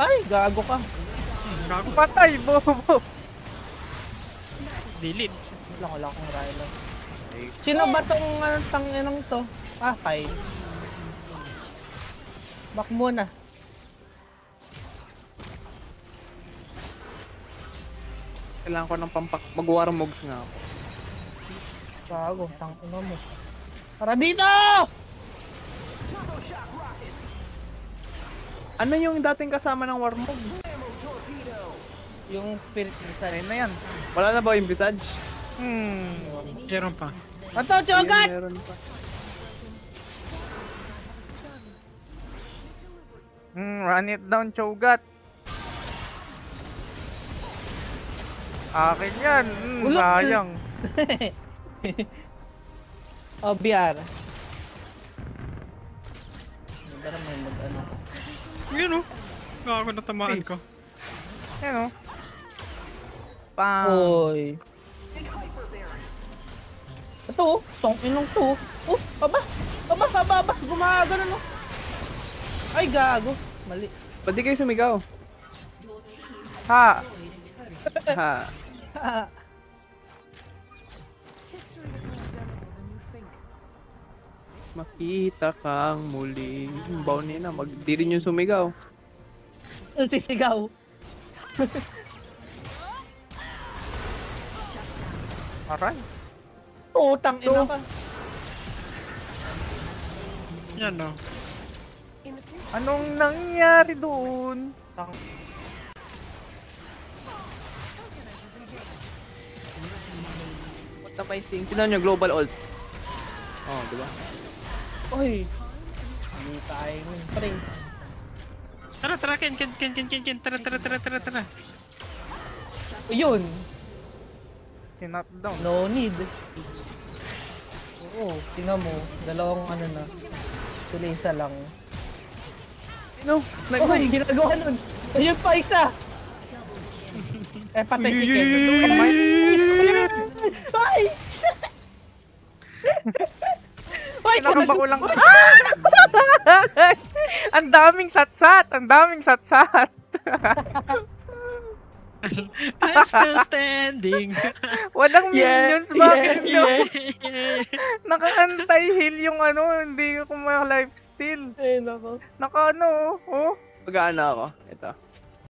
Ay, gago ka. Gago patay, bobo. Dilid. Wala akong Rylo. Sino ba tong tanginang to? Ah, Kyle. Back muna. Kailangan ko ng mag-warmogs nga ako. Gago, tangina mo. Tara dito! Ano yung dating kasama ng warmogs? Yung spirit visage na yan. Wala na ba yung visage? Meron pa. Ato, Chogat! Meron pa. Run it down, Chogat. Akin yan. Sayang. Oh, BR. Para may mag-ano. Yun o. Gago na tamaan ko. Yan o. Pang. Oy. Ito, tong-inong to. Oh, baba. Gumagano no. Ay, gago. Mali. Ba't di kayo sumigaw? Ha. Ha. Makita kang muli. Bounty na, di rin yung sumigaw. Sisigaw. Aray. Utang ina ka. Yan o. Anong nangyari doon? What am I seeing? Tinan nyo, global ult. Oh, diba? Oy. Hindi tayo nun, pre. Tara, Ken. Tara. Yun. Knock down. No need. Oo, tingnan mo. Dalawang ano na. Sila isa lang. No, snipe mo. Oy, ginagawa nun. Ayun pa, isa. Patay si Ken. Ay! Ay, Nakabako lang. Ang daming satsat. I'm still standing. Walang minions, bakit naka-anti-heal yung ano, hindi ko ma-lifesteal. Ay, nako. Naka ano, oh. Pag-aana ako.